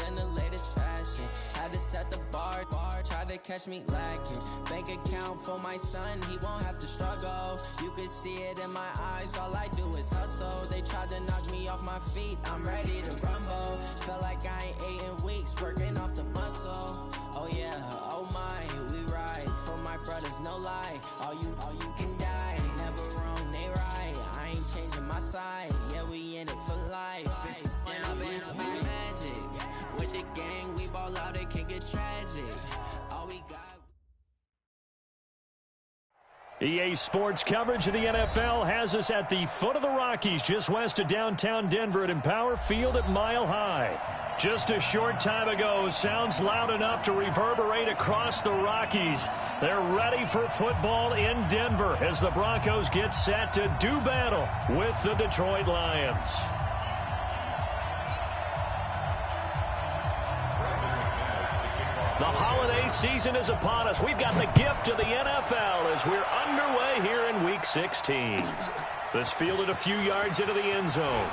in the latest fashion. Had to set the bar, tried to catch me lacking. Bank account for my son, he won't have to struggle. You can see it in my eyes, all I do is hustle. They tried to knock me off my feet, I'm ready to rumble. Felt like I ain't ate in weeks, working off the muscle. Oh yeah, oh my, we ride for my brothers, no lie. All you can die, never wrong, they right. I ain't changing my side, yeah, we in it for life. And I've been magic. With the gang, we ball out, it can get tragic. All we got. EA Sports coverage of the NFL has us at the foot of the Rockies, just west of downtown Denver at Empower Field at Mile High. Just a short time ago, sounds loud enough to reverberate across the Rockies. They're ready for football in Denver as the Broncos get set to do battle with the Detroit Lions. The holiday season is upon us. We've got the gift of the NFL as we're underway here in Week 16. This fielded a few yards into the end zone.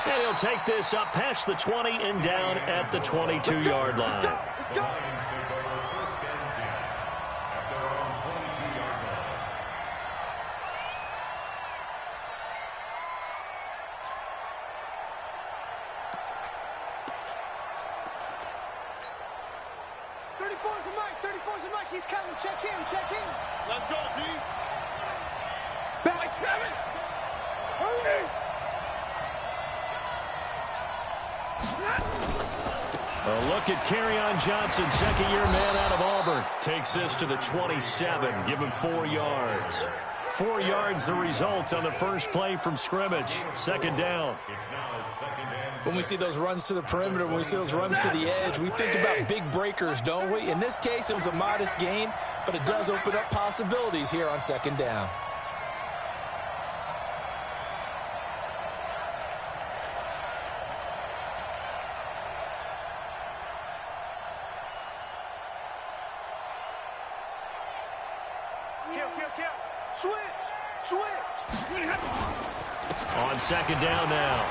And he'll take this up past the 20 and down at the 22-yard line. Let's go. 34's the mic. He's coming. Check in. Let's go, D. Back 7. Hurry. A look at Kerryon Johnson, second-year man out of Auburn. Takes this to the 27. Give him 4 yards. 4 yards the result on the first play from scrimmage. Second down. When we see those runs to the perimeter, when we see those runs to the edge, we think about big breakers, don't we? In this case, it was a modest gain, but it does open up possibilities here on second down. Switch. On second down now,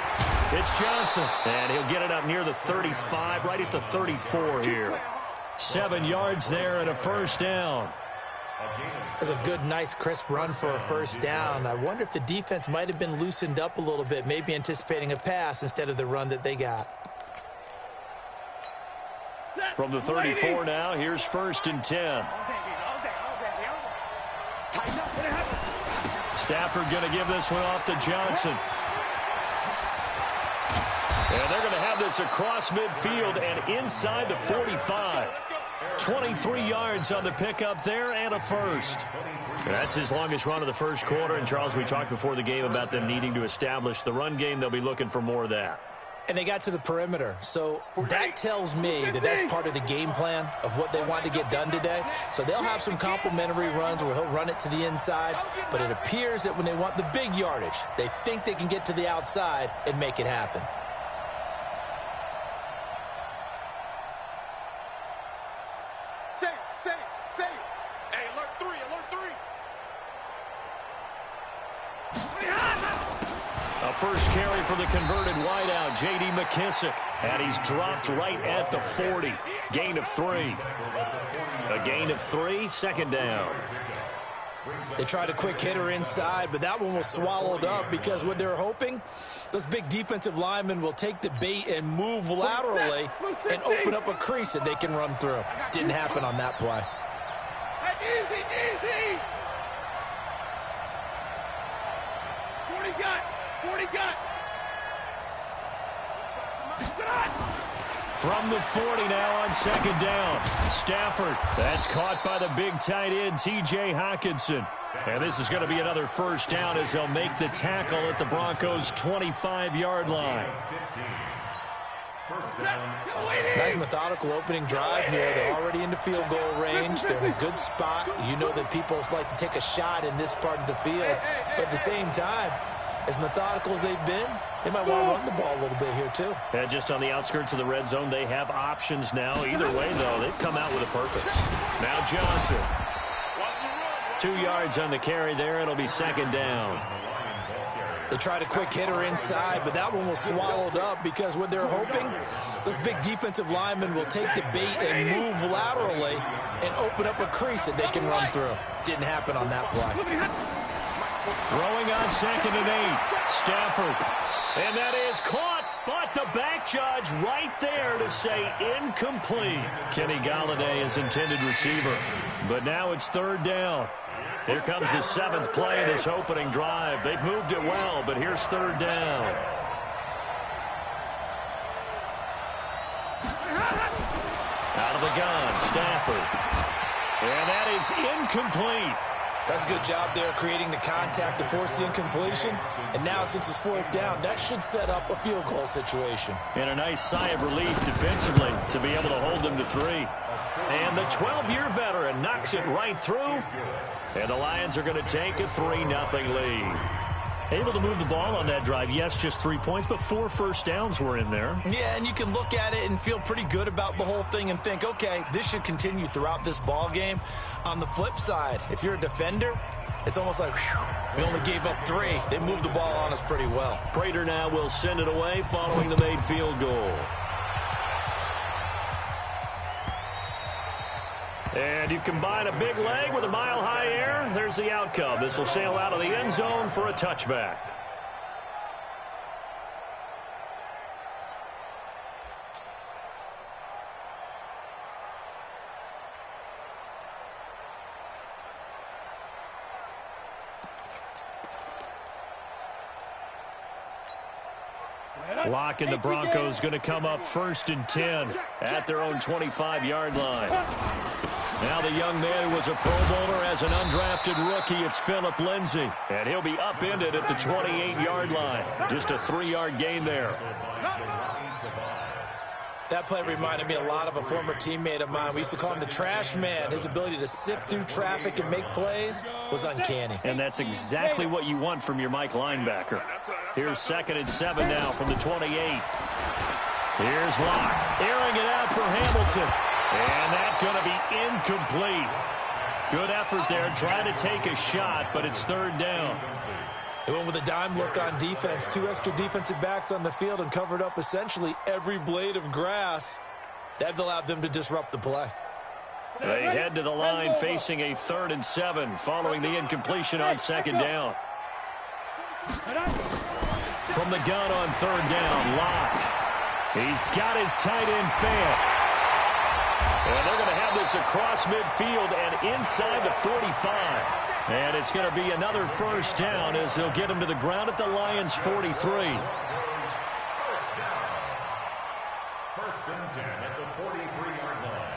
it's Johnson, and he'll get it up near the 35, right at the 34 here. 7 yards there and a first down. That's a good, nice, crisp run for a first down. I wonder if the defense might have been loosened up a little bit, maybe anticipating a pass instead of the run that they got. From the 34 now, here's 1st and 10. Stafford going to give this one off to Johnson. And they're going to have this across midfield and inside the 45. 23 yards on the pickup there and a first. That's his longest run of the first quarter. And, Charles, we talked before the game about them needing to establish the run game. They'll be looking for more of that. And they got to the perimeter. So that tells me that that's part of the game plan of what they want to get done today. So they'll have some complementary runs where he'll run it to the inside. But it appears that when they want the big yardage, they think they can get to the outside and make it happen. Say. Hey, alert 3. A first carry for the converted wideout, J.D. McKissick. And he's dropped right at the 40. Gain of 3. A gain of 3, second down. They tried a quick hitter inside, but that one was swallowed up because what they're hoping, those big defensive linemen will take the bait and move laterally and open up a crease that they can run through. Didn't happen on that play. Easy. 40 got. From the 40 now on second down. Stafford, that's caught by the big tight end, T.J. Hockenson. And this is going to be another first down as they'll make the tackle at the Broncos' 25-yard line. Nice methodical opening drive here. They're already into field goal range. They're in a good spot. You know that people like to take a shot in this part of the field. But at the same time, as methodical as they've been, they might want to run the ball a little bit here too. Yeah, just on the outskirts of the red zone, they have options now. Either way, though, they've come out with a purpose. Now Johnson. 2 yards on the carry there. It'll be second down. They tried a quick hitter inside, but that one was swallowed up because what they're hoping, those big defensive linemen will take the bait and move laterally and open up a crease that they can run through. Didn't happen on that play. Throwing on 2nd and 8. Stafford. And that is caught, but the back judge right there to say incomplete. Kenny Golladay is intended receiver, but now it's 3rd down. Here comes the 7th play of this opening drive. They've moved it well, but here's 3rd down. Out of the gun, Stafford. And that is incomplete. That's a good job there creating the contact to force the incompletion. And now since it's 4th down, that should set up a field goal situation. And a nice sigh of relief defensively to be able to hold them to 3. And the 12-year veteran knocks it right through. And the Lions are going to take a 3-0 lead. Able to move the ball on that drive. Yes, just 3 points, but 4 first downs were in there. Yeah, and you can look at it and feel pretty good about the whole thing and think, okay, this should continue throughout this ball game. On the flip side, if you're a defender, it's almost like, whew, we only gave up 3. They moved the ball on us pretty well. Prater now will send it away following the made field goal. And you combine a big leg with a mile-high air, there's the outcome. This will sail out of the end zone for a touchback. Locke and the Broncos going to come up 1st and 10 at their own 25-yard line. Now the young man who was a Pro Bowler as an undrafted rookie, it's Phillip Lindsay. And he'll be upended at the 28-yard line. Just a 3-yard gain there. That play reminded me a lot of a former teammate of mine. We used to call him the trash man. His ability to sift through traffic and make plays was uncanny. And that's exactly what you want from your Mike linebacker. Here's 2nd and 7 now from the 28. Here's Locke, airing it out for Hamilton. And that's going to be incomplete. Good effort there, trying to take a shot, but it's 3rd down. They went with a dime look on defense. 2 extra defensive backs on the field and covered up essentially every blade of grass. That allowed them to disrupt the play. They head to the line facing a 3rd and 7 following the incompletion on 2nd down. From the gun on 3rd down, Locke. He's got his tight end fair. And they're going to have this across midfield and inside the 45. And it's going to be another 1st down as they'll get him to the ground at the Lions' 43. 1st and 10 at the 43-yard line.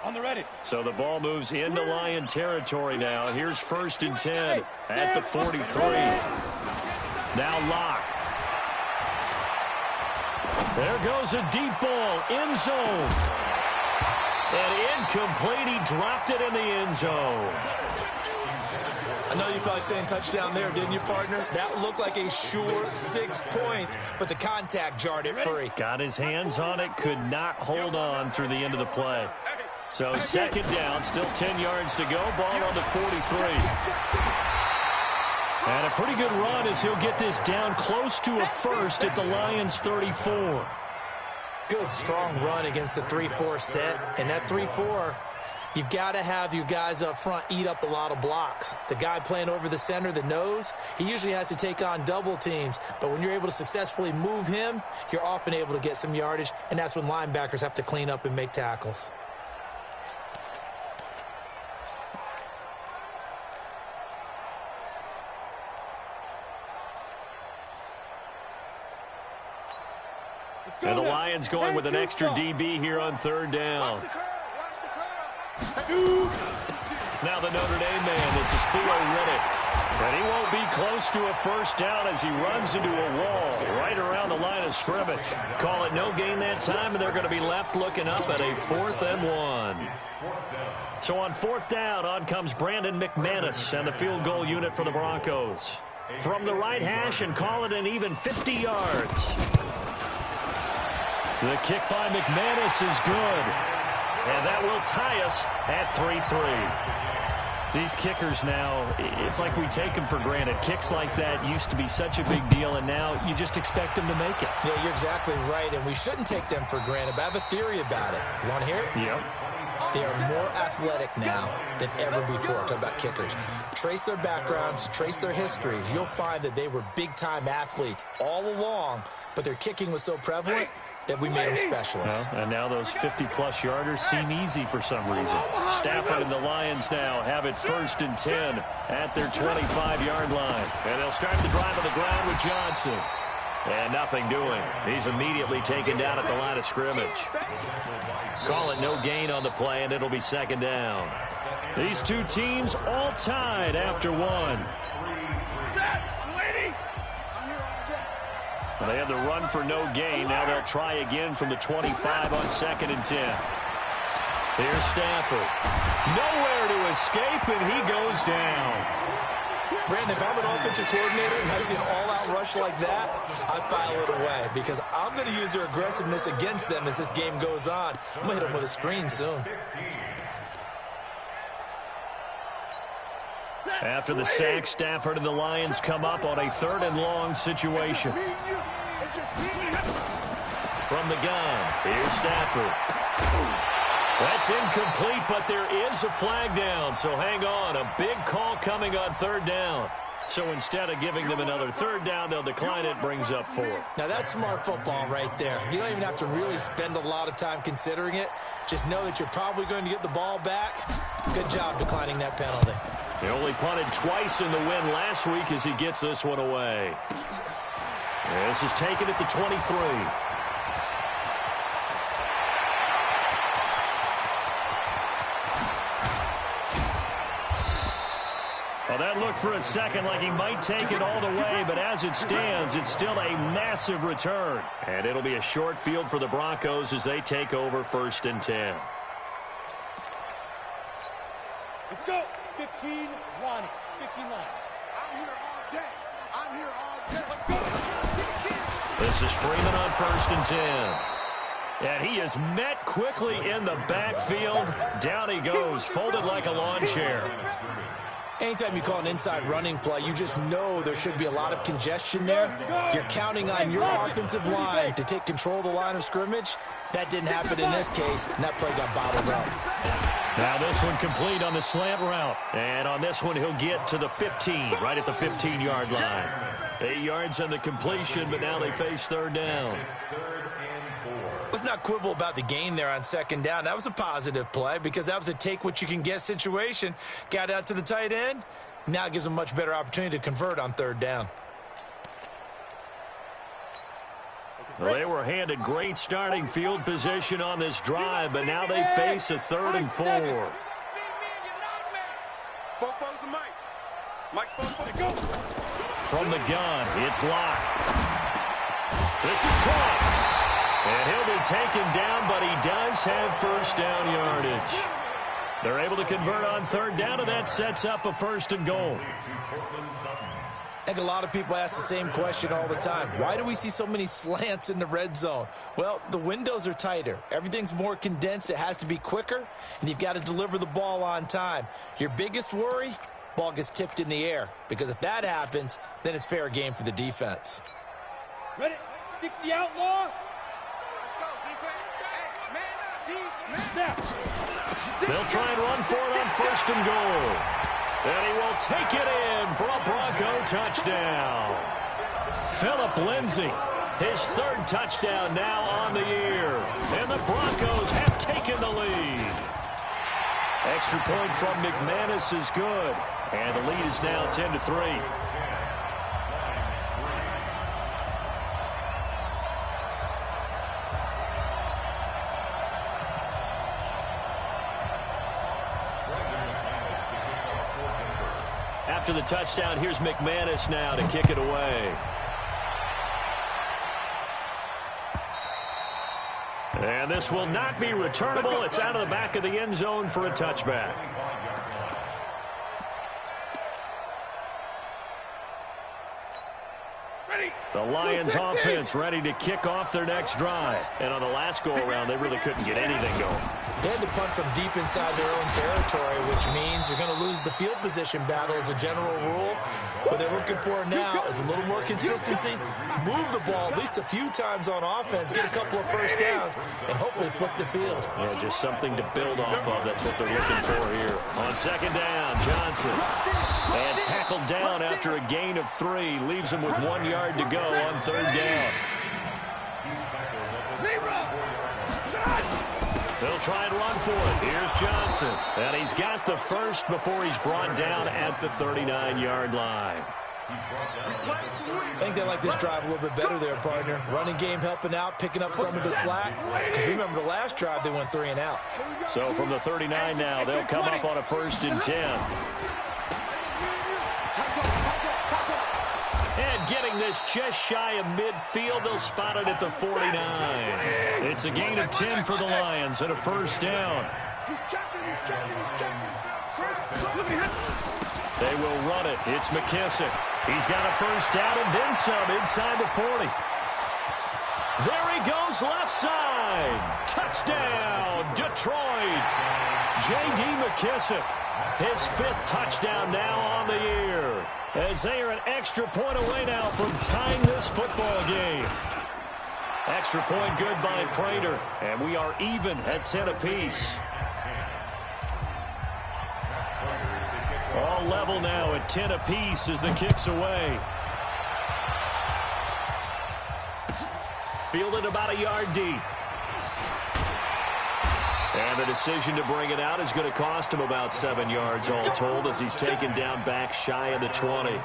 On the ready. So the ball moves into Lion territory now. Here's 1st and 10 at the 43. Now Locke. There goes a deep ball, end zone. And incomplete, he dropped it in the end zone. I know you felt like saying touchdown there, didn't you, partner? That looked like a sure 6 points, but the contact jarred it free. Got his hands on it, could not hold on through the end of the play. So 2nd down, still 10 yards to go, ball on the 43. And a pretty good run as he'll get this down close to a 1st at the Lions' 34. Good, strong run against the 3-4 set. And that 3-4, you've got to have your guys up front eat up a lot of blocks. The guy playing over the center, the nose, he usually has to take on double teams. But when you're able to successfully move him, you're often able to get some yardage, and that's when linebackers have to clean up and make tackles. And the Lions going with an extra DB here on 3rd down. Now the Notre Dame man, this is Theo Riddick. And he won't be close to a first down as he runs into a wall right around the line of scrimmage. Call it no gain that time, and they're going to be left looking up at a 4th and 1. So on 4th down, on comes Brandon McManus and the field goal unit for the Broncos. From the right hash, and call it an even 50 yards. The kick by McManus is good. And that will tie us at 3-3. These kickers now, it's like we take them for granted. Kicks like that used to be such a big deal, and now you just expect them to make it. Yeah, you're exactly right, and we shouldn't take them for granted, but I have a theory about it. You want to hear it? Yep. They are more athletic now than ever before. Talk about kickers. Trace their backgrounds, trace their histories. You'll find that they were big-time athletes all along, but their kicking was so prevalent that we made them specialists. Well, and now those 50-plus yarders seem easy for some reason. Stafford and the Lions now have it 1st and 10 at their 25-yard line. And they'll start the drive on the ground with Johnson. And nothing doing. He's immediately taken down at the line of scrimmage. Call it no gain on the play, and it'll be 2nd down. These two teams all tied after 1. They had the run for no gain. Now they'll try again from the 25 on 2nd and 10. Here's Stafford. Nowhere to escape, and he goes down. Brandon, if I'm an offensive coordinator and I see an all-out rush like that, I file it away because I'm going to use their aggressiveness against them as this game goes on. I'm going to hit them with a screen soon. After the sack, Stafford and the Lions come up on a 3rd and long situation. From the gun, here's Stafford. That's incomplete, but there is a flag down, so hang on. A big call coming on 3rd down. So instead of giving them another 3rd down, they'll decline it, brings up 4. Now that's smart football right there. You don't even have to really spend a lot of time considering it. Just know that you're probably going to get the ball back. Good job declining that penalty. He only punted twice in the win last week as he gets this one away. This is taken at the 23. Well, that looked for a second like he might take it all the way, but as it stands, it's still a massive return. And it'll be a short field for the Broncos as they take over 1st and 10. Let's go. 15, Ronnie. 15 line. I'm here all day. I'm here all day. Let's go. This is Freeman on 1st and 10. And he is met quickly in the backfield. Down he goes, folded like a lawn chair. Anytime you call an inside running play, you just know there should be a lot of congestion there. You're counting on your offensive line to take control of the line of scrimmage. That didn't happen in this case, and that play got bottled up. Now this one complete on the slant route. And on this one, he'll get to the 15, right at the 15-yard line. 8 yards on the completion, but now they face 3rd down. Let's not quibble about the gain there on 2nd down. That was a positive play because that was a take-what-you-can-get situation. Got out to the tight end. Now it gives them a much better opportunity to convert on 3rd down. Well, they were handed great starting field position on this drive, but now they face a 3rd and 4. From the gun, it's Locke. This is caught. And he'll be taken down, but he does have 1st down yardage. They're able to convert on 3rd down, and that sets up a 1st and goal. I think a lot of people ask the same question all the time. Why do we see so many slants in the red zone? Well, the windows are tighter. Everything's more condensed. It has to be quicker, and you've got to deliver the ball on time. Your biggest worry, ball gets tipped in the air, because if that happens, then it's fair game for the defense. Ready? 60 outlaw. Let's go, defense. Hey, man up, defense. They'll try and run for it on 1st and goal. And he will take it in for a Bronco touchdown. Phillip Lindsay, his 3rd touchdown now on the year. And the Broncos have taken the lead. Extra point from McManus is good. And the lead is now 10-3. after the touchdown, here's McManus now to kick it away. And this will not be returnable. It's out of the back of the end zone for a touchback. The Lions offense ready to kick off their next drive. And on the last go-around, they really couldn't get anything going. They had to punt from deep inside their own territory, which means you're going to lose the field position battle as a general rule. What they're looking for now is a little more consistency, move the ball at least a few times on offense, get a couple of first downs, and hopefully flip the field. Yeah, just something to build off of. That's what they're looking for here. On second down, Johnson. And tackled down after a gain of 3. Leaves him with 1 yard to go on third down. They'll try and run for it. Here's Johnson. And he's got the first before he's brought down at the 39-yard line. I think they like this drive a little bit better there, partner. Running game helping out, picking up some of the slack. Because remember, the last drive they went 3 and out. So from the 39 now, they'll come up on a 1st and 10. And getting this just shy of midfield, they'll spot it at the 49. It's a gain of 10 for the Lions and a first down. He's checking. They will run it. It's McKissick. He's got a first down and then some inside the 40. There he goes left side. Touchdown, Detroit. J.D. McKissick, his 5th touchdown now on the year. As they are an extra point away now from tying this football game. Extra point good by Prater. And we are even at 10 apiece. All level now at 10 apiece as the kick's away. Fielded about a yard deep. And the decision to bring it out is going to cost him about 7 yards all told as he's taken down back shy of the 20.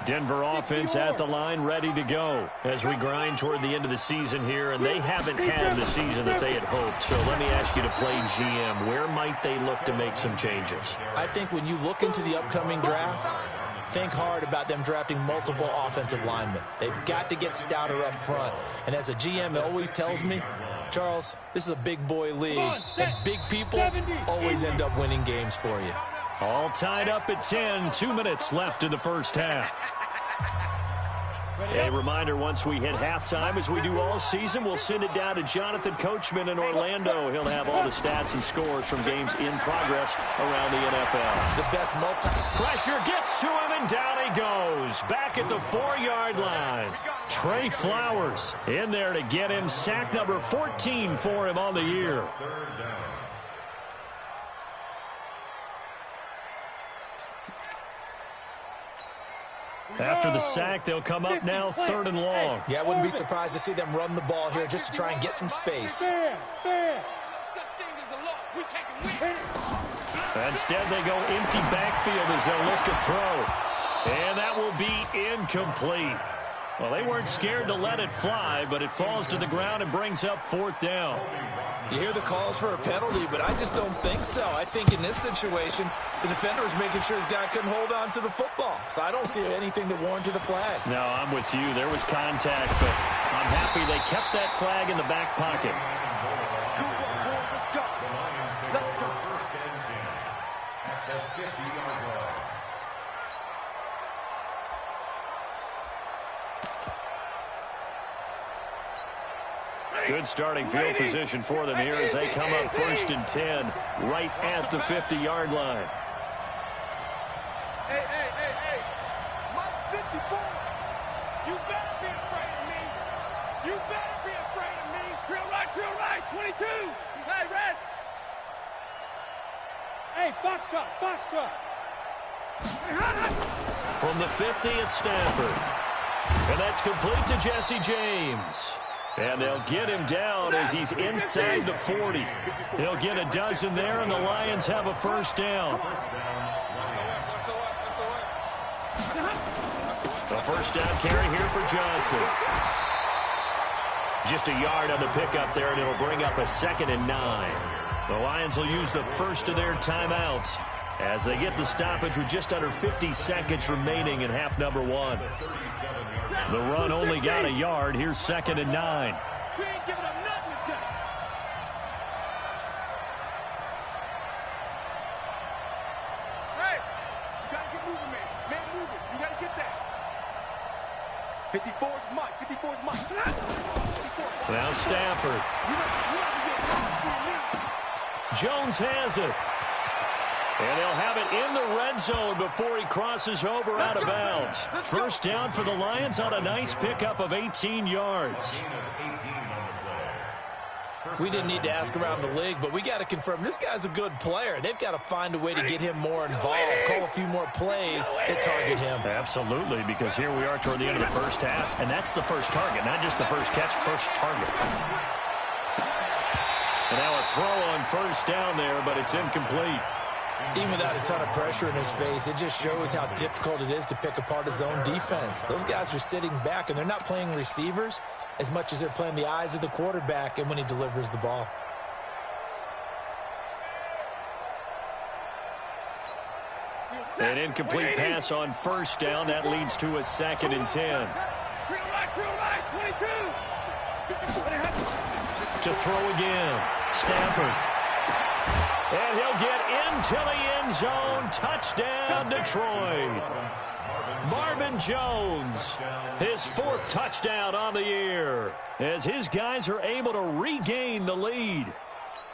Denver offense at the line ready to go as we grind toward the end of the season here, and they haven't had the season that they had hoped. So let me ask you to play GM. Where might they look to make some changes? I think when you look into the upcoming draft, think hard about them drafting multiple offensive linemen. They've got to get stouter up front. And as a GM, it always tells me, Charles, this is a big boy league, and big people always end up winning games for you. All tied up at 10, 2 minutes left in the first half. A reminder, once we hit halftime, as we do all season, we'll send it down to Jonathan Coachman in Orlando. He'll have all the stats and scores from games in progress around the NFL. The best Pressure gets to him, and down he goes. Back at the 4-yard line. Trey Flowers in there to get him. Sack number 14 for him on the year. After the sack, they'll come up now 3rd and long. Yeah, I wouldn't be surprised to see them run the ball here just to try and get some space. Instead, they go empty backfield as they'll look to throw. And that will be incomplete. Well, they weren't scared to let it fly, but it falls to the ground and brings up 4th down. You hear the calls for a penalty, but I just don't think so. I think in this situation, the defender was making sure his guy couldn't hold on to the football. So I don't see anything to warrant a flag. No, I'm with you. There was contact, but I'm happy they kept that flag in the back pocket. Let's go. At the 50-yard line. Good starting field position for them here as they come up 1st and 10 right at the 50-yard line. Hey. Mike 54. You better be afraid of me. You better be afraid of me. Drill right. 22. Hey, red. Hey, box truck. From the 50 at Stanford. And that's complete to Jesse James. And they'll get him down as he's inside the 40. They'll get a dozen there, and the Lions have a first down. The first down carry here for Johnson. Just a yard on the pickup there, and it'll bring up a 2nd and 9. The Lions will use the first of their timeouts as they get the stoppage with just under 50 seconds remaining in half number 1. The run only got a yard. Here's 2nd and 9. We ain't giving up nothing today. Hey, you got to get moving, man. Man, moving. You got to get that. 54 is Mike. 54 is Mike. 54. Now Stafford. You know to get caught seeing me. Jones has it. And they'll have it in the red zone before he crosses over out of bounds. First down for the Lions on a nice pickup of 18 yards. We didn't need to ask around the league, but we got to confirm this guy's a good player. They've got to find a way to get him more involved, call a few more plays that target him. Absolutely, because here we are toward the end of the first half, and that's the first target, not just the first catch, first target. And now a throw on first down there, but it's incomplete. Even without a ton of pressure in his face, it just shows how difficult it is to pick apart his own defense. Those guys are sitting back, and they're not playing receivers as much as they're playing the eyes of the quarterback and when he delivers the ball. An incomplete pass on first down. That leads to a 2nd and 10. To throw again. Stafford. And he'll get into the end zone. Touchdown, Detroit. Marvin Jones, his 4th touchdown on the year, as his guys are able to regain the lead.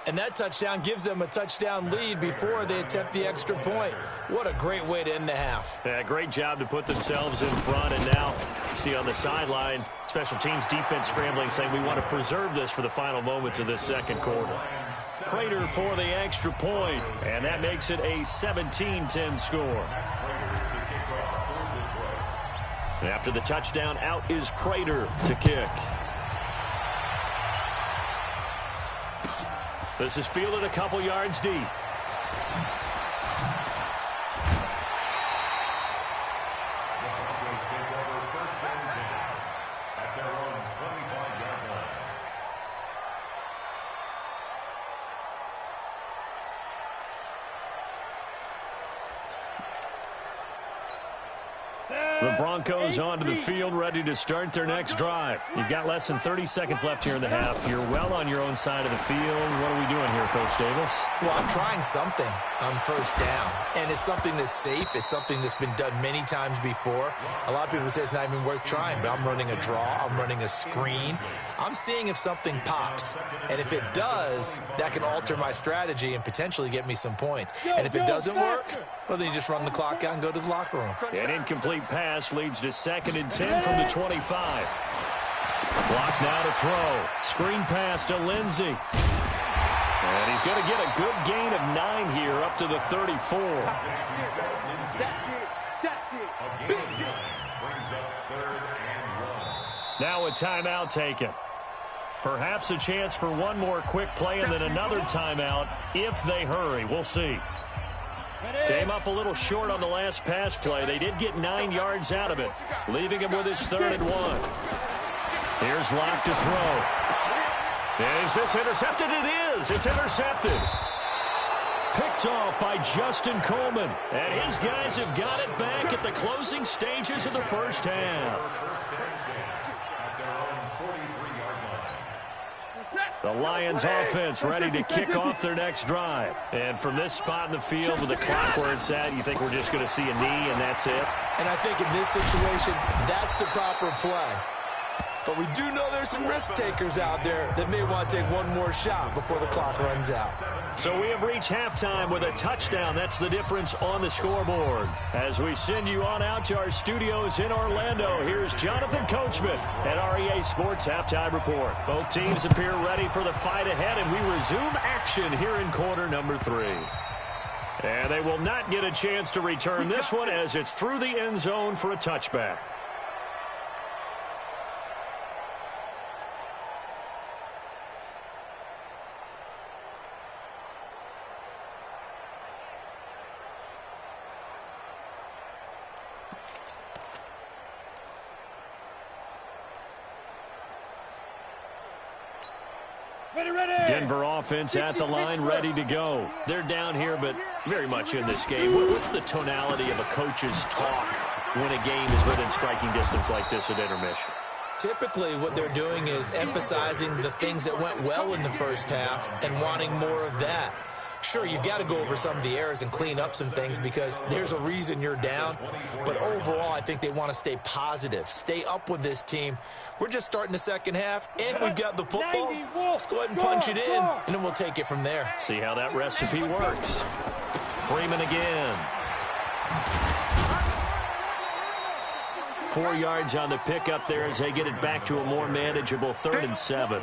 And that touchdown gives them a touchdown lead before they attempt the extra point. What a great way to end the half. Yeah, great job to put themselves in front. And now, see on the sideline, special teams defense scrambling, saying we want to preserve this for the final moments of this second quarter. Prater for the extra point, and that makes it a 17-10 score. And after the touchdown, out is Prater to kick. This is fielded a couple yards deep. The Broncos onto the field, ready to start their next drive. You've got less than 30 seconds left here in the half. You're well on your own side of the field. What are we doing here, Coach Davis? Well, I'm trying something on first down, and it's something that's safe. It's something that's been done many times before. A lot of people say it's not even worth trying, but I'm running a draw. I'm running a screen. I'm seeing if something pops, and if it does, that can alter my strategy and potentially get me some points. And if it doesn't work, well, then you just run the clock out and go to the locker room. An incomplete pass leads to 2nd and 10 from the 25. Block now to throw. Screen pass to Lindsey. And he's going to get a good gain of 9 here up to the 34. Now a timeout taken. Perhaps a chance for one more quick play and then another timeout if they hurry. We'll see. Came up a little short on the last pass play. They did get 9 yards out of it, leaving him with his 3rd and 1. Here's Locke to throw. Is this intercepted? It is. It's intercepted. Picked off by Justin Coleman. And his guys have got it back at the closing stages of the first half. The Lions offense ready to kick off their next drive. And from this spot in the field with the clock where it's at, you think we're just going to see a knee and that's it? And I think in this situation, that's the proper play. But we do know there's some risk takers out there that may want to take one more shot before the clock runs out. So we have reached halftime with a touchdown. That's the difference on the scoreboard. As we send you on out to our studios in Orlando, here's Jonathan Coachman at REA Sports Halftime Report. Both teams appear ready for the fight ahead, and we resume action here in quarter number 3. And they will not get a chance to return this one as it's through the end zone for a touchback. Denver offense at the line, ready to go. They're down here, but very much in this game. What's the tonality of a coach's talk when a game is within striking distance like this at intermission? Typically, what they're doing is emphasizing the things that went well in the first half and wanting more of that. Sure, you've got to go over some of the errors and clean up some things because there's a reason you're down. But overall, I think they want to stay positive, stay up with this team. We're just starting the second half, and we've got the football. Let's go ahead and punch it in, and then we'll take it from there. See how that recipe works. Freeman again. 4 yards on the pickup there as they get it back to a more manageable 3rd and 7.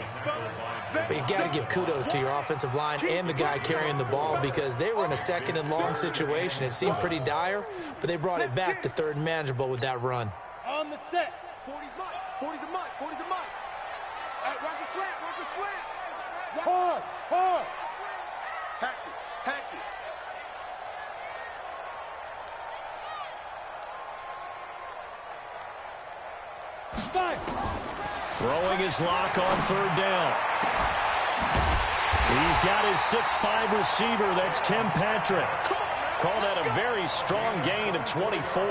But you got to give kudos to your offensive line and the guy carrying the ball because they were in a 2nd and long situation. It seemed pretty dire, but they brought it back to 3rd and manageable with that run. On the set. 40's mine. 40's the mine. 40's the mine. Watch the slant. Watch the slant. Hard. Hard. Hatch it. Hatch it. Throwing his lock on 3rd down. He's got his 6'5" receiver. That's Tim Patrick. Call that a very strong gain of 24.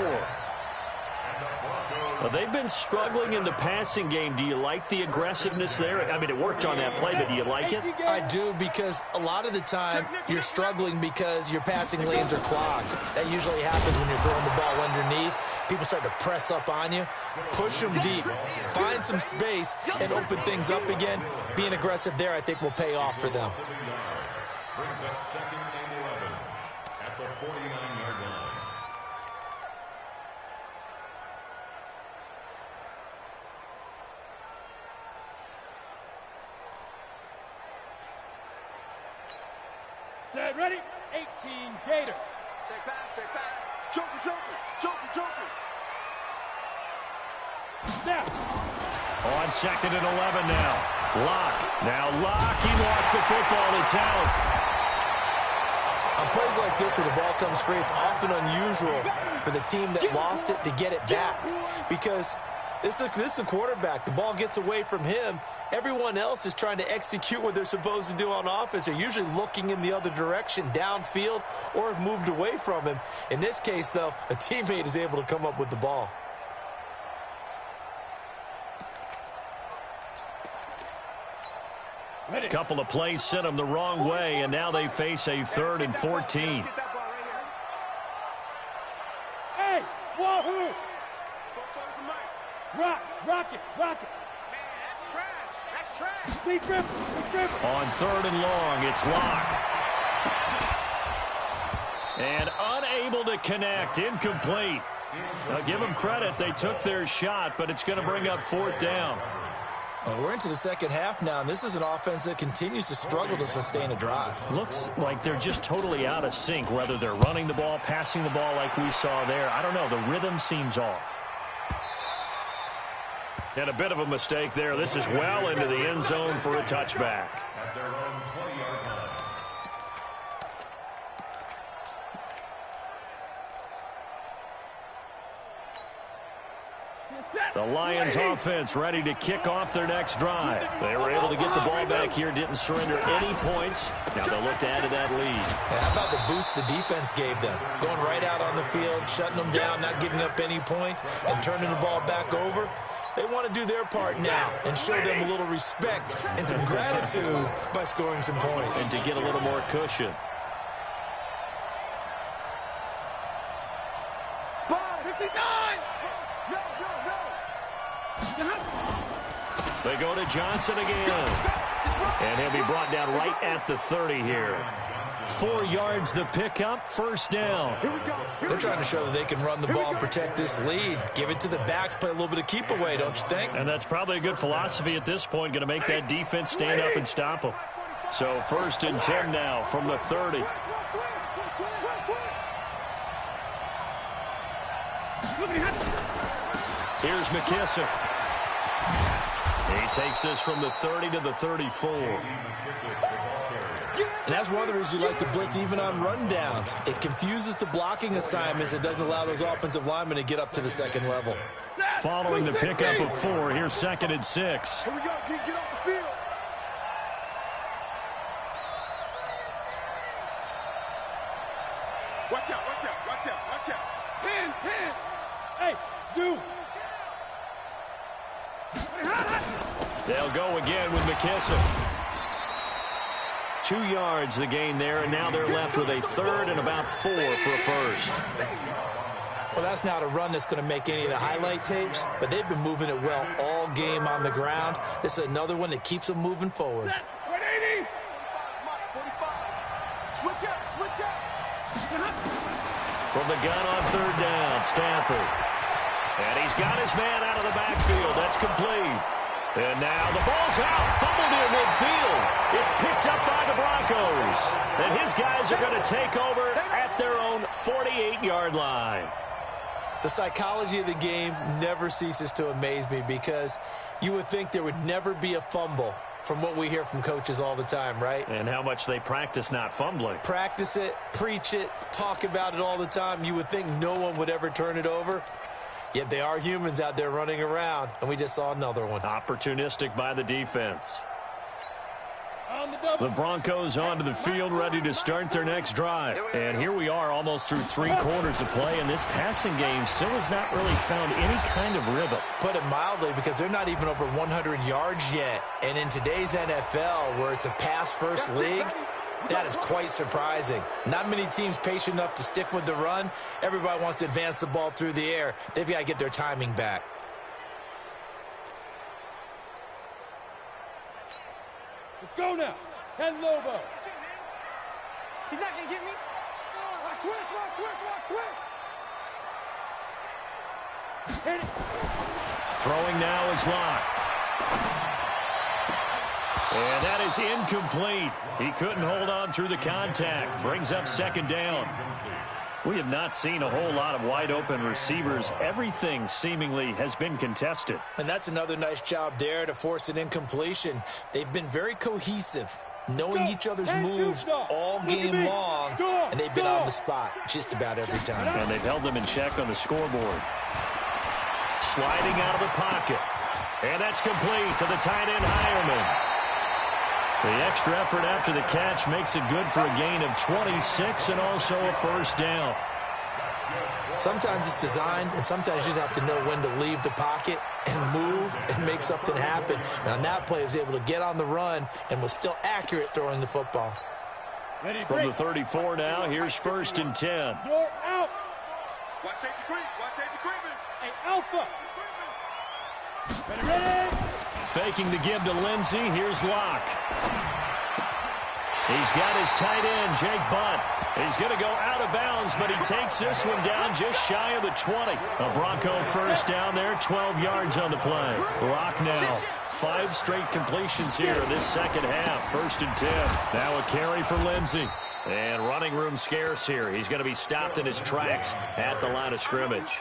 Well, they've been struggling in the passing game. Do you like the aggressiveness there? I mean, it worked on that play, but do you like it? I do, because a lot of the time you're struggling because your passing lanes are clogged. That usually happens when you're throwing the ball underneath. People start to press up on you. Push them deep. Find some space and open things up again. Being aggressive there, I think, will pay off for them. Brings up 2nd and 11 at the 49-yard line. Set, ready? 18, Gator. Check back. Joker. Snap. On 2nd and 11 now. Locke, he lost the football. It's out. On plays like this where the ball comes free, it's often unusual for the team that lost it to get it back because this is the quarterback. The ball gets away from him. Everyone else is trying to execute what they're supposed to do on offense. They're usually looking in the other direction, downfield, or have moved away from him. In this case, though, a teammate is able to come up with the ball. A couple of plays sent them the wrong way, and now they face a 3rd and 14. Hey, wahoo! Rock it. Man, that's trash. Deep dribble. On 3rd and long, it's Locke. And unable to connect, incomplete. Now give them credit, they took their shot, but it's going to bring up 4th down. We're into the second half now, and this is an offense that continues to struggle to sustain a drive. Looks like they're just totally out of sync, whether they're running the ball, passing the ball like we saw there. I don't know, the rhythm seems off. And a bit of a mistake there. This is well into the end zone for a touchback. At their own 20-yard line. The Lions offense ready to kick off their next drive. They were able to get the ball back here, didn't surrender any points. Now they'll look to add to that lead. And how about the boost the defense gave them? Going right out on the field, shutting them down, not giving up any points, and turning the ball back over. They want to do their part now and show them a little respect and some gratitude by scoring some points. And to get a little more cushion. Spot 59. They go to Johnson again. And he'll be brought down right at the 30 here. 4 yards the pickup, 1st down. They're trying to show that they can run the ball and protect this lead. Give it to the backs, play a little bit of keep away, don't you think? And that's probably a good philosophy at this point, going to make that defense stand up and stop them. So 1st and 10 now from the 30. Here's McKissick. He takes this from the 30 to the 34. And that's one of the reasons you like to blitz even on rundowns. It confuses the blocking assignments. It doesn't allow those offensive linemen to get up to the second level. Following the pickup of 4, here's 2nd and 6. Here we go, G, get off the field. Watch out, watch out, watch out, watch out. 10, 10. Hey, Zoo. They'll go again with McKissick. 2 yards the gain there, and now they're left with a third and about 4 for a first. Well, that's not a run that's going to make any of the highlight tapes, but they've been moving it well all game on the ground. This is another one that keeps them moving forward. 180. 45. Switch up, switch up. From the gun on third down, Stafford. And he's got his man out of the backfield. That's complete. And now the ball's out, fumbled in midfield. It's picked up by the Broncos. And his guys are going to take over at their own 48-yard line. The psychology of the game never ceases to amaze me because you would think there would never be a fumble from what we hear from coaches all the time, right? And how much they practice not fumbling. Practice it, preach it, talk about it all the time. You would think no one would ever turn it over. Yet they are humans out there running around, and we just saw another one. Opportunistic by the defense. The Broncos onto the field, ready to start their next drive. And here we are almost through 3 quarters of play, and this passing game still has not really found any kind of rhythm. Put it mildly, because they're not even over 100 yards yet. And in today's NFL, where it's a pass-first league, that is quite surprising. Not many teams patient enough to stick with the run. Everybody wants to advance the ball through the air. They've got to get their timing back. Let's go now. 10 Lobo. He's not going to get me. Watch switch, watch switch, watch switch. Hit it. Throwing now is Locke. And that is incomplete. He couldn't hold on through the contact. Brings up second down. We have not seen a whole lot of wide-open receivers. Everything seemingly has been contested. And that's another nice job there to force an incompletion. They've been very cohesive, knowing each other's moves all game long, and they've been on the spot just about every time. And they've held them in check on the scoreboard. Sliding out of the pocket. And that's complete to the tight end, Hireman. The extra effort after the catch makes it good for a gain of 26 and also a first down. Sometimes it's designed, and sometimes you just have to know when to leave the pocket and move and make something happen. And on that play, he was able to get on the run and was still accurate throwing the football. From the 34 now, here's first and 10. You're out. Watch safety creep. Watch safety creeping. Hey, Alpha. Ready. Faking the give to Lindsey. Here's Locke. He's got his tight end, Jake Bunt. He's going to go out of bounds, but he takes this one down just shy of the 20. A Bronco first down there, 12 yards on the play. Locke now. 5 straight completions here in this second half. First and 10. Now a carry for Lindsey. And running room scarce here. He's going to be stopped in his tracks at the line of scrimmage.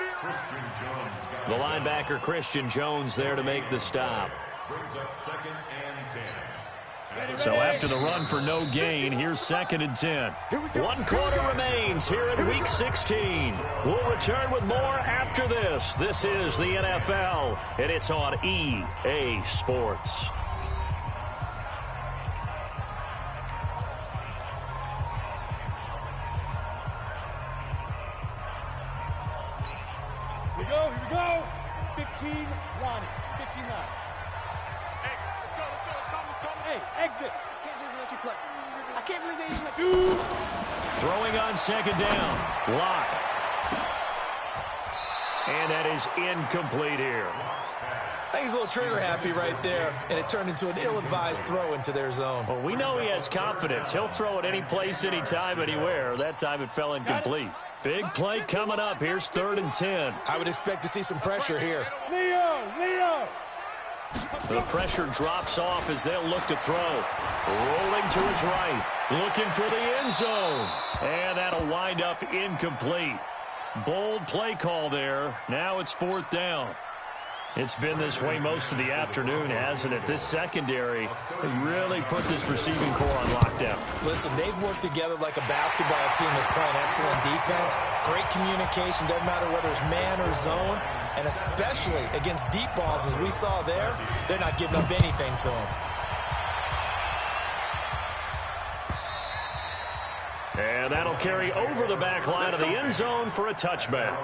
The linebacker, Christian Jones, there to make the stop. Brings up second and 10. So after the run for no gain, here's second and 10. 1 quarter remains here in Week 16. We'll return with more after this. This is the NFL, and it's on EA Sports. Here we go. 15, Ronnie. 15 line. Hey, let's go. Hey, exit. I can't believe they let you play. I can't believe they even let you. Throwing on second down. Locke. And that is incomplete here. I think he's a little trigger happy right there, and it turned into an ill-advised throw into their zone. Well, we know he has confidence. He'll throw it any place, anytime, anywhere. That time it fell incomplete. Big play coming up. Here's third and 10. I would expect to see some pressure here. Leo. The pressure drops off as they'll look to throw. Rolling to his right. Looking for the end zone. And that'll wind up incomplete. Bold play call there. Now it's fourth down. It's been this way most of the afternoon, hasn't it? This secondary really put this receiving core on lockdown. Listen, they've worked together like a basketball team that's playing excellent defense. Great communication, doesn't matter whether it's man or zone. And especially against deep balls, as we saw there, they're not giving up anything to them. And that'll carry over the back line of the end zone for a touchback.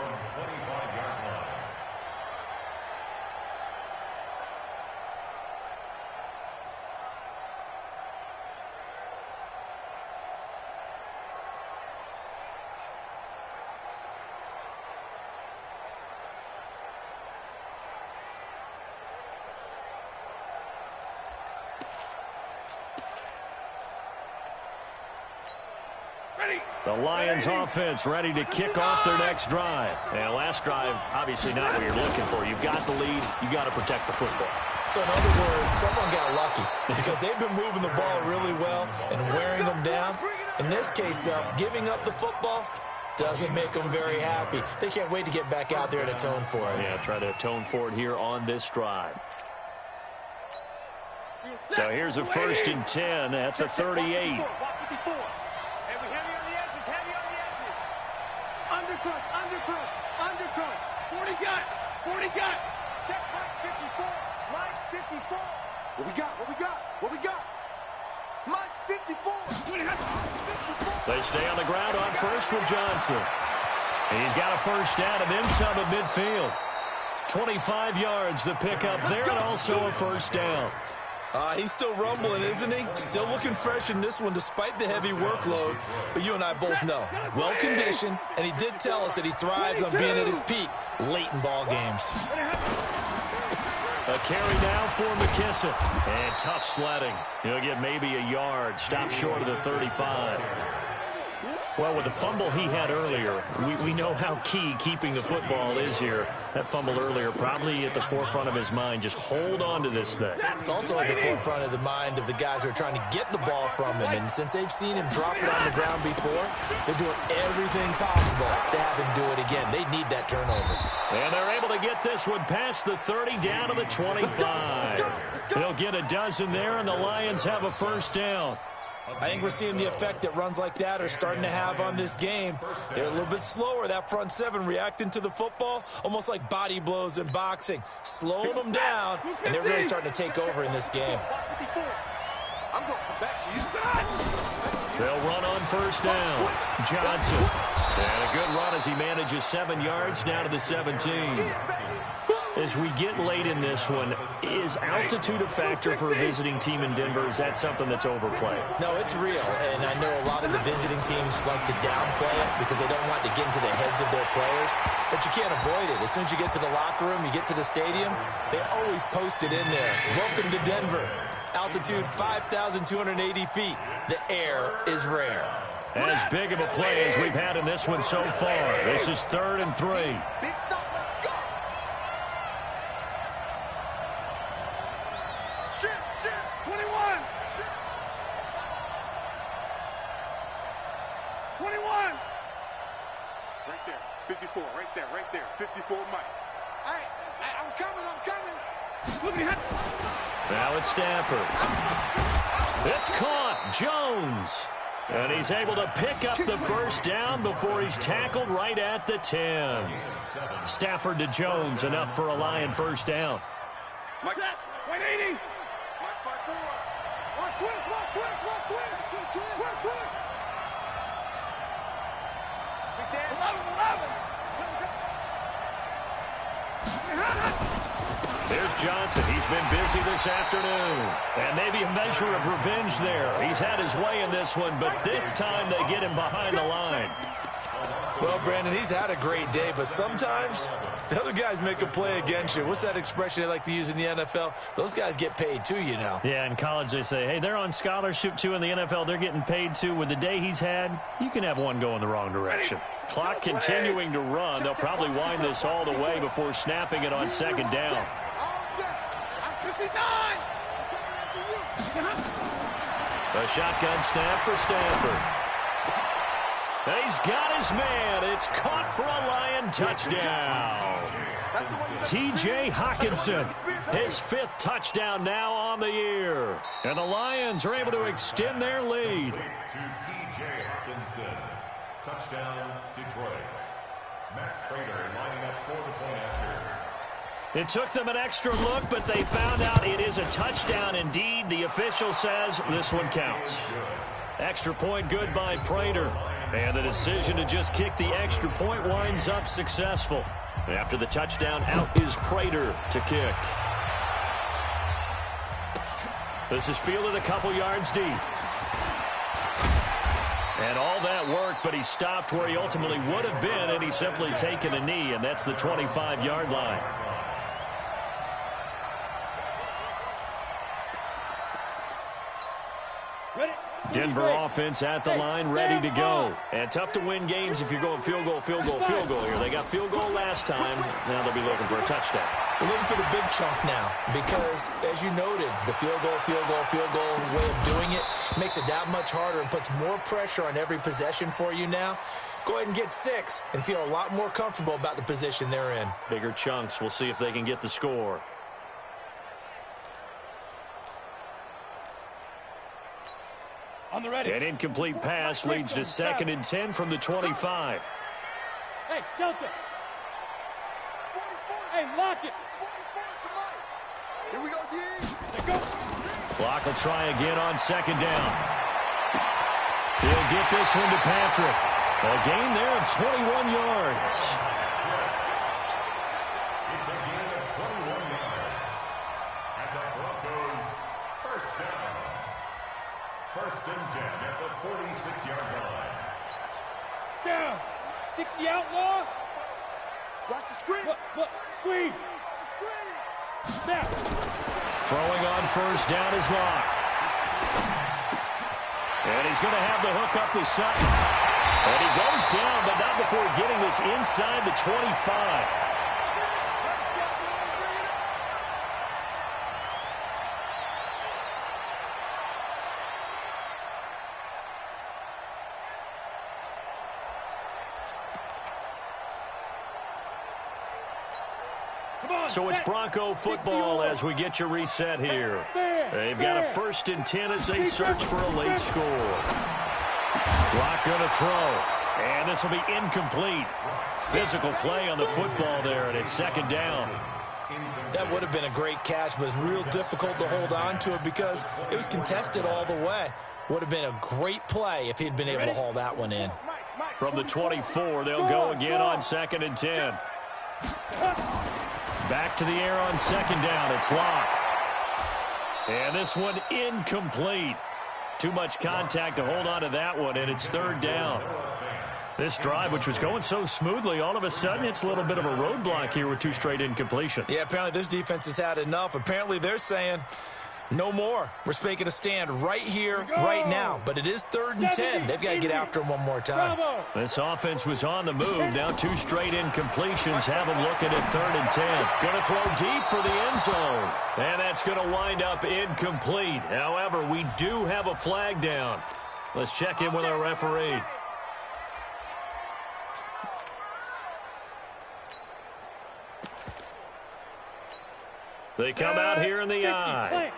The Lions offense ready to kick off their next drive. And last drive, obviously not what you're looking for. You've got the lead. You got to protect the football. So in other words, someone got lucky because they've been moving the ball really well and wearing them down. In this case, though, giving up the football doesn't make them very happy. They can't wait to get back out there and atone for it. Yeah, try to atone for it here on this drive. So here's a 1st and 10 at the 38. Undercut. 40 got. Check Mike 54. Mike 54. What we got? Mike 54. 54. They stay on the ground on first with Johnson. And he's got a first down and then some at midfield. 25 yards the pickup there and also a first down. He's still rumbling, isn't he? Still looking fresh in this one despite the heavy workload. But you and I both know, well-conditioned, and he did tell us that he thrives on being at his peak late in ball games. A carry now for McKissick. And tough sledding. He'll get maybe a yard. Stop short of the 35. Well, with the fumble he had earlier, we know how key keeping the football is here. That fumble earlier probably at the forefront of his mind. Just hold on to this thing. It's also at the forefront of the mind of the guys who are trying to get the ball from him. And since they've seen him drop it on the ground before, they're doing everything possible to have him do it again. They need that turnover. And they're able to get this one past the 30 down to the 25. They'll get a dozen there, and the Lions have a first down. I think we're seeing the effect that runs like that are starting to have on this game. They're a little bit slower, that front seven, reacting to the football, almost like body blows in boxing, slowing them down, and they're really starting to take over in this game. I'm going to come back to you. They'll run on first down. Johnson. And a good run as he manages 7 yards down to the 17. As we get late in this one, is altitude a factor for a visiting team in Denver? Is that something that's overplayed? No, it's real, and I know a lot of the visiting teams like to downplay it because they don't want to get into the heads of their players, but you can't avoid it. As soon as you get to the locker room, you get to the stadium, they always post it in there. Welcome to Denver. Altitude 5,280 feet. The air is rare. As big of a play as we've had in this one so far. This is 3rd and 3. Big stop, let's go. Shit. 21. 21. Right there. 54. Right there. 54 Mike. Hey, I'm coming. Look at him. Now it's Stafford. It's caught. Jones. And he's able to pick up the first down before he's tackled right at the 10. Stafford to Jones, enough for a Lion first down. Mike, 180. Mike 5-4. Watch twist. Big Dan. 11. There's Johnson. He's been busy this afternoon. And maybe a measure of revenge there. He's had his way in this one, but this time they get him behind the line. Well, Brandon, he's had a great day, but sometimes the other guys make a play against you. What's that expression they like to use in the NFL? Those guys get paid too, you know. Yeah, in college they say, hey, they're on scholarship too. In the NFL, they're getting paid too. With the day he's had, you can have one go in the wrong direction. Clock continuing to run. They'll probably wind this all the way before snapping it on 2nd down. A shotgun snap for Stafford. He's got his man. It's caught for a Lion touchdown. T.J. Hockenson, his 5th touchdown now on the year. And the Lions are able to extend their lead. To T.J. Hockenson. Touchdown, Detroit. Matt Prater lining up for the point after. It took them an extra look, but they found out it is a touchdown indeed. The official says this one counts. Extra point good by Prater. And the decision to just kick the extra point winds up successful. After the touchdown, out is Prater to kick. This is fielded a couple yards deep. And all that work, but he stopped where he ultimately would have been, and he's simply taken a knee, and that's the 25-yard line. Denver offense at the line, ready to go. And tough to win games if you're going field goal, field goal, field goal here. They got field goal last time. Now they'll be looking for a touchdown. They're looking for the big chunk now because, as you noted, the field goal way of doing it makes it that much harder and puts more pressure on every possession for you now. Go ahead and get 6 and feel a lot more comfortable about the position they're in. Bigger chunks. We'll see if they can get the score. On the ready. An incomplete pass leads to 2nd and 10 from the 25. Hey, Delta. Hey, lock it. Here we go, D. Let's go. Block will try again on 2nd down. He'll get this one to Patrick. A gain there of 21 yards. It's a gain of 21 yards. And the Broncos first down. 1st and 10 at the 46-yard line. Down. 60 outlaw. Watch the screen. Look, squeeze. Snap. Throwing on 1st down is Locke. And he's going to have the hook up to Sutton. And he goes down, but not before getting this inside the 25. So it's Bronco football as we get you reset here. They've got a 1st and 10 as they search for a late score. Locke going to throw. And this will be incomplete. Physical play on the football there, and it's 2nd down. That would have been a great catch, but it's real difficult to hold on to it because it was contested all the way. Would have been a great play if he'd been able to haul that one in. From the 24, they'll go again on 2nd and 10. Back to the air on 2nd down. It's Locke. And this one incomplete. Too much contact to hold on to that one, and it's 3rd down. This drive, which was going so smoothly, all of a sudden it's a little bit of a roadblock here with 2 straight incompletions. Yeah, apparently this defense has had enough. Apparently they're saying, no more. We're making a stand right here, right now. But it is 3rd and 10. They've got to get after him one more time. This offense was on the move. Now 2 straight incompletions have them looking at 3rd and 10. Going to throw deep for the end zone. And that's going to wind up incomplete. However, we do have a flag down. Let's check in with our referee. They come out here in the eye.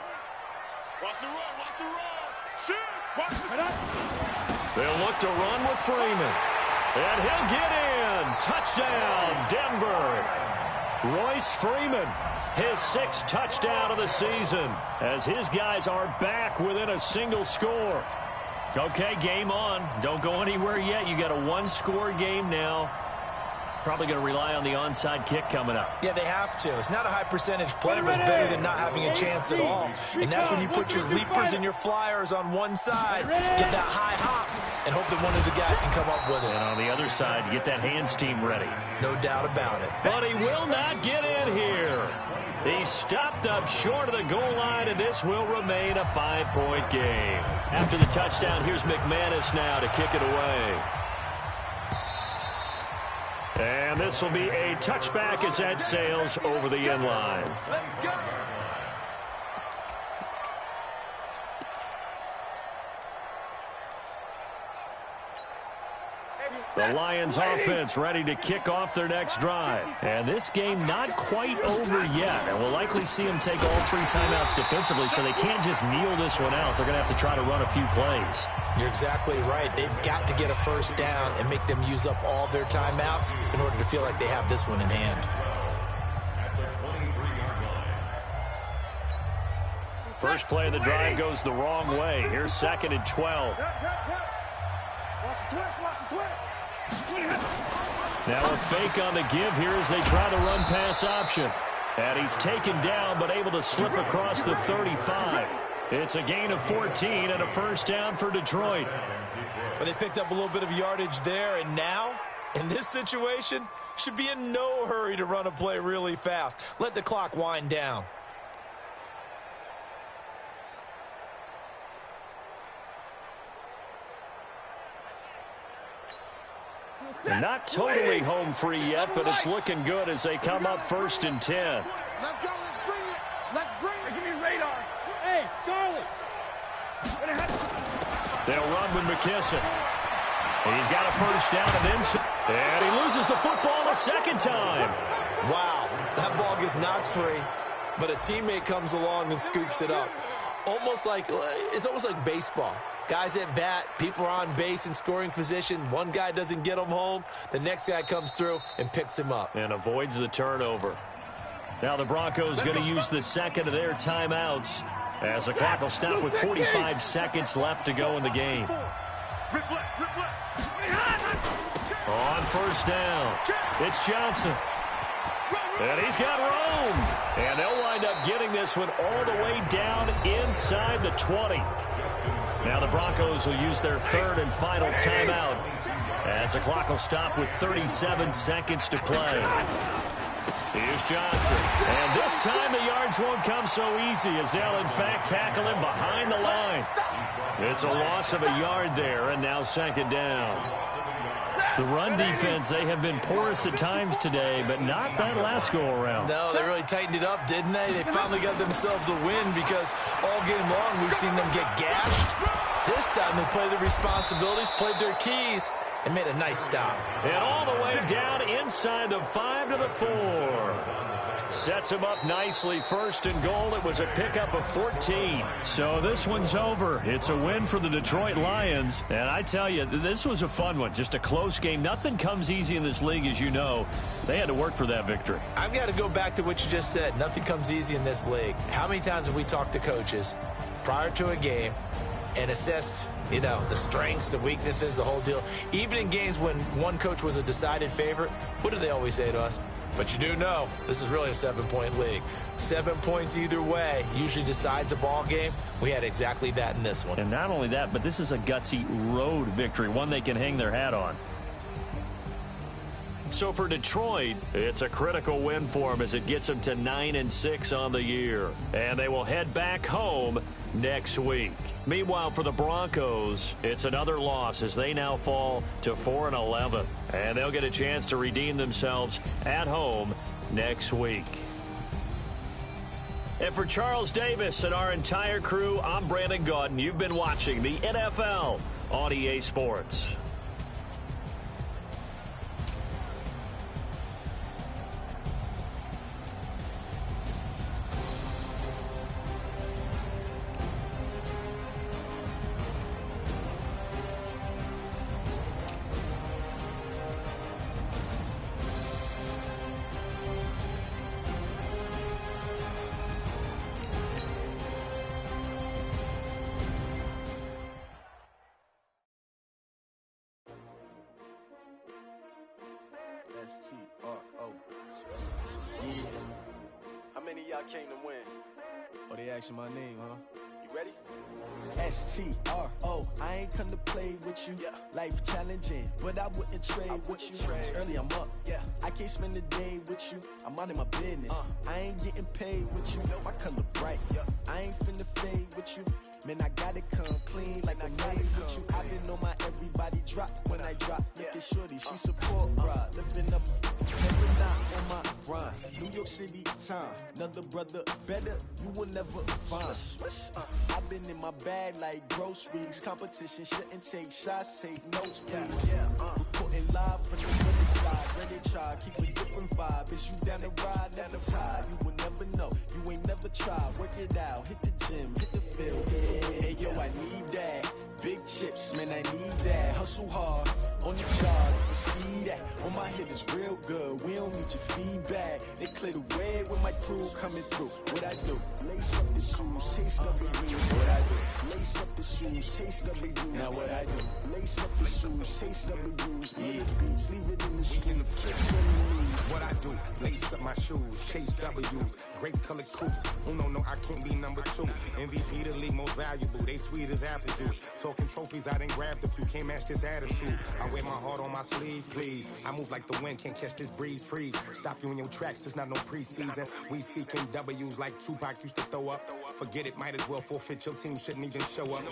Watch the run. Shoot. Watch the... They'll look to run with Freeman. And he'll get in. Touchdown, Denver. Royce Freeman, his 6th touchdown of the season, as his guys are back within a single score. Okay, game on. Don't go anywhere yet. You got a 1-score game now. Probably going to rely on the onside kick coming up. Yeah, they have to. It's not a high percentage play, but it's better than not having a chance at all. And that's when you put your leapers and your flyers on one side, get that high hop, and hope that one of the guys can come up with it. And on the other side, get that hands team ready. No doubt about it. But he will not get in here. He stopped up short of the goal line, and this will remain a 5-point game. After the touchdown, here's McManus now to kick it away. And this will be a touchback as that sails over the end line. The Lions offense ready to kick off their next drive. And this game not quite over yet. And we'll likely see them take all 3 timeouts defensively, so they can't just kneel this one out. They're going to have to try to run a few plays. You're exactly right. They've got to get a 1st down and make them use up all their timeouts in order to feel like they have this one in hand. First play of the drive goes the wrong way. Here's 2nd and 12. Watch the twist, watch the twist. Now a fake on the give here as they try the run-pass option. And he's taken down but able to slip across the 35. It's a gain of 14 and a first down for Detroit. But they picked up a little bit of yardage there, and now, in this situation, should be in no hurry to run a play really fast. Let the clock wind down. They're not totally home free yet, but it's looking good as they come up 1st and 10. Let's go, let's bring it. Let's bring it. Give me radar. Hey, Charlie. They'll run with McKisson. He's got a first down and he loses the football a second time. Wow, that ball gets knocked free, but a teammate comes along and scoops it up. It's almost like baseball. Guys at bat, people are on base in scoring position. One guy doesn't get him home. The next guy comes through and picks him up. And avoids the turnover. Now the Broncos going to use the second of their timeouts as the clock will stop with 45 seconds left to go in the game. On first down, it's Johnson. And he's got room. And they'll wind up getting this one all the way down inside the 20. Now the Broncos will use their 3rd and final timeout as the clock will stop with 37 seconds to play. Here's Johnson. And this time the yards won't come so easy as they'll in fact tackle him behind the line. It's a loss of a yard there, and now 2nd down. The run defense, they have been porous at times today, but not that last go-around. No, they really tightened it up, didn't they? They finally got themselves a win because all game long we've seen them get gashed. This time they played their responsibilities, played their keys, and made a nice stop. And all the way down inside the 5 to the 4. Sets him up nicely. 1st and goal. It was a pickup of 14. So this one's over. It's a win for the Detroit Lions. And I tell you, this was a fun one. Just a close game. Nothing comes easy in this league, as you know. They had to work for that victory. I've got to go back to what you just said. Nothing comes easy in this league. How many times have we talked to coaches prior to a game and assessed, the strengths, the weaknesses, the whole deal? Even in games when one coach was a decided favorite, what do they always say to us? But you do know this is really a 7-point league. 7 points either way usually decides a ball game. We had exactly that in this one. And not only that, but this is a gutsy road victory, one they can hang their hat on. So for Detroit, it's a critical win for them as it gets them to 9-6 on the year. And they will head back home next week. Meanwhile, for the Broncos, it's another loss as they now fall to 4-11. And they'll get a chance to redeem themselves at home next week. And for Charles Davis and our entire crew, I'm Brandon Gaudin. You've been watching the NFL on EA Sports. How many of y'all came to win? Oh, they asking my name, huh? You ready? S-T-R-O, I ain't come to play with you. Yeah. Life challenging, but I wouldn't trade with you. It's early, I'm up. Yeah. I can't spend the day with you. I'm out of my business. I ain't getting paid with you. My color bright. Yeah. I ain't finna fade with you. Man, I gotta come clean like I'm made with you. I've been on my everybody drop when I drop. Look at shorty, she support ride. Living up, never not on my grind. New York City time, another brother better, you will never find. I've been in my bag like groceries. Competition shouldn't take shots, take notes, please. Reporting live from the other side. Ready try, keep a different vibe. Is you down the ride, never tired. You will never know, you ain't never tried. Work it out, hit the gym, hit the field. Hey yo, I need that big check. chips, man, I need that. Hustle hard on the job, you can see that. On my hit is real good, we don't need your feedback. They clear the way with my crew coming through. What I do? Lace up the shoes, chase W's. What I do? Lace up the shoes, chase W's. Now what I do? Lace up the shoes, chase W's. Yeah, beats, leave it in the street, kicks on the news. What I do? Lace up my shoes, chase W's. Grape colored coops. Oh no, I can't be number 2. MVP the league most valuable. They sweet as apple juice. Talking trophies, I done grabbed a few. Can't match this attitude. I wear my heart on my sleeve, please. I move like the wind, can't catch this breeze. Freeze. Stop you in your tracks. There's not no preseason. We seeking W's like Tupac used to throw up. Forget it, might as well forfeit. Your team shouldn't even show up.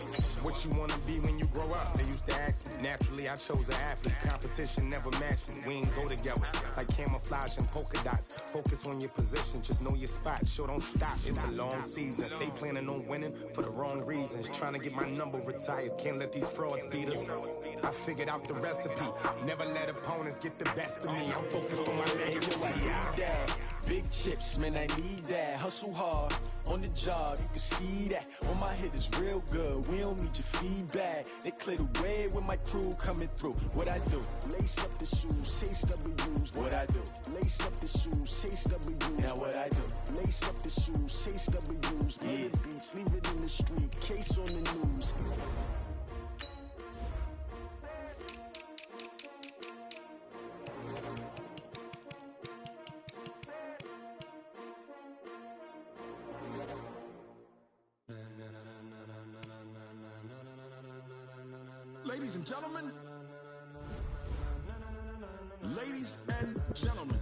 What you wanna be when you grow up? They used to ask me. Naturally, I chose an athlete. Competition never matched me. We ain't go together like camouflage and polka dots. Focus on your position, just know your spot. Sure, don't stop. It's a long season. They planning on winning for the wrong reasons. Trying to get my number retired. Can't let these frauds beat us. I figured out the recipe. Never let opponents get the best of me. I'm focused on my legacy. I need that. Big chips, man, I need that. Hustle hard on the job, you can see that. On my hit is real good, we don't need your feedback. They clear the way with my crew coming through. What I do? Lace up the shoes, chase W's. What I do? Lace up the shoes, chase W's. Now what I do? Lace up the shoes, chase W's. Yeah, beats, leave it in the street, case on the news. Ladies and gentlemen, ladies and gentlemen.